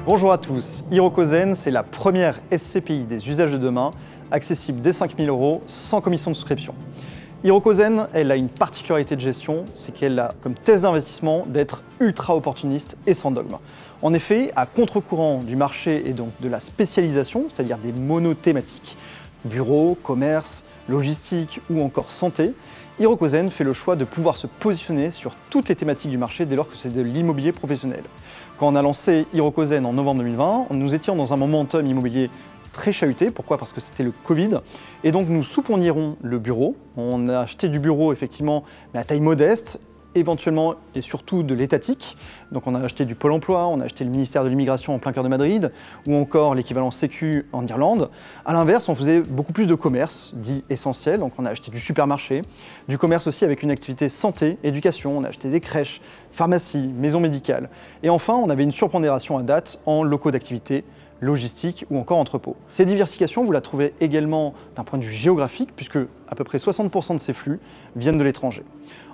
Bonjour à tous, Hirokozen, c'est la première SCPI des usages de demain, accessible dès 5 000 € sans commission de souscription. Hirokozen, elle a une particularité de gestion, c'est qu'elle a comme thèse d'investissement d'être ultra opportuniste et sans dogme. En effet, à contre-courant du marché et donc de la spécialisation, c'est-à-dire des monothématiques, bureau, commerce, logistique ou encore santé, Hirokozen fait le choix de pouvoir se positionner sur toutes les thématiques du marché dès lors que c'est de l'immobilier professionnel. Quand on a lancé Hirokozen en novembre 2020, nous étions dans un momentum immobilier très chahuté. Pourquoi? Parce que c'était le Covid. Et donc nous sous-pondirons le bureau. On a acheté du bureau effectivement, mais à taille modeste, éventuellement et surtout de l'étatique. Donc on a acheté du Pôle emploi, on a acheté le ministère de l'immigration en plein cœur de Madrid, ou encore l'équivalent Sécu en Irlande. À l'inverse, on faisait beaucoup plus de commerce, dit essentiel. Donc on a acheté du supermarché, du commerce aussi avec une activité santé, éducation. On a acheté des crèches, pharmacies, maisons médicales. Et enfin, on avait une surpondération à date en locaux d'activité, logistique ou encore entrepôt. Cette diversification, vous la trouvez également d'un point de vue géographique, puisque à peu près 60% de ces flux viennent de l'étranger.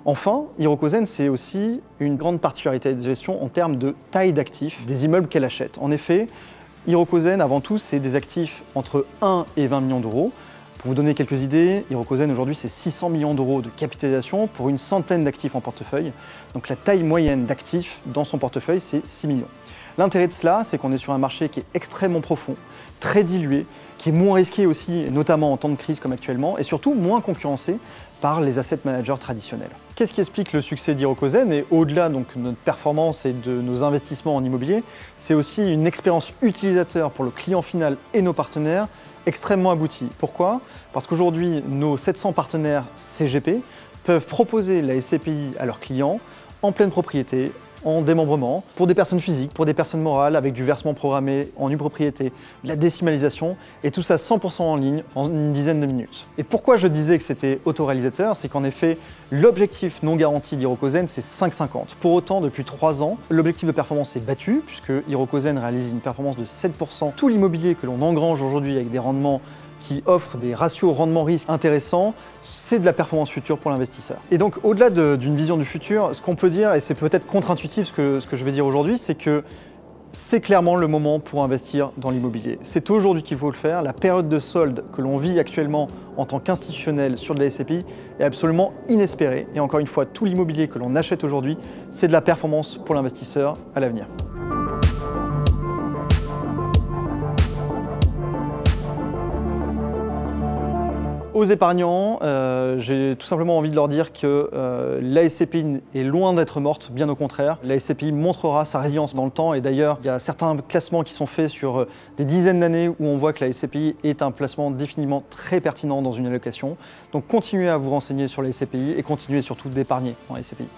Enfin, Hirokozen, c'est aussi une grande particularité de gestion en termes de taille d'actifs des immeubles qu'elle achète. En effet, Hirokozen, avant tout, c'est des actifs entre 1 et 20 millions d'euros. Pour vous donner quelques idées, Hirokozen aujourd'hui c'est 600 millions d'euros de capitalisation pour une centaine d'actifs en portefeuille. Donc la taille moyenne d'actifs dans son portefeuille, c'est 6 millions. L'intérêt de cela, c'est qu'on est sur un marché qui est extrêmement profond, très dilué, qui est moins risqué aussi, notamment en temps de crise comme actuellement, et surtout moins concurrencé par les asset managers traditionnels. Qu'est-ce qui explique le succès d'Hirokozen? Et au-delà donc de notre performance et de nos investissements en immobilier, c'est aussi une expérience utilisateur pour le client final et nos partenaires extrêmement aboutie. Pourquoi? Parce qu'aujourd'hui, nos 700 partenaires CGP peuvent proposer la SCPI à leurs clients en pleine propriété, en démembrement, pour des personnes physiques, pour des personnes morales, avec du versement programmé en nue propriété, de la décimalisation, et tout ça 100% en ligne, en une dizaine de minutes. Et pourquoi je disais que c'était autoréalisateur? C'est qu'en effet, l'objectif non garanti d'Hirokozen, c'est 5,50. Pour autant, depuis 3 ans, l'objectif de performance est battu, puisque Hirokozen réalise une performance de 7%. Tout l'immobilier que l'on engrange aujourd'hui avec des rendements qui offrent des ratios rendement-risque intéressants, c'est de la performance future pour l'investisseur. Et donc, au-delà d'une vision du futur, ce qu'on peut dire, et c'est peut-être contre-intuitif ce que je vais dire aujourd'hui, c'est que c'est clairement le moment pour investir dans l'immobilier. C'est aujourd'hui qu'il faut le faire. La période de solde que l'on vit actuellement en tant qu'institutionnel sur de la SCPI est absolument inespérée. Et encore une fois, tout l'immobilier que l'on achète aujourd'hui, c'est de la performance pour l'investisseur à l'avenir. Aux épargnants, j'ai tout simplement envie de leur dire que la SCPI est loin d'être morte, bien au contraire. La SCPI montrera sa résilience dans le temps et d'ailleurs, il y a certains classements qui sont faits sur des dizaines d'années où on voit que la SCPI est un placement définitivement très pertinent dans une allocation. Donc continuez à vous renseigner sur la SCPI et continuez surtout d'épargner en SCPI.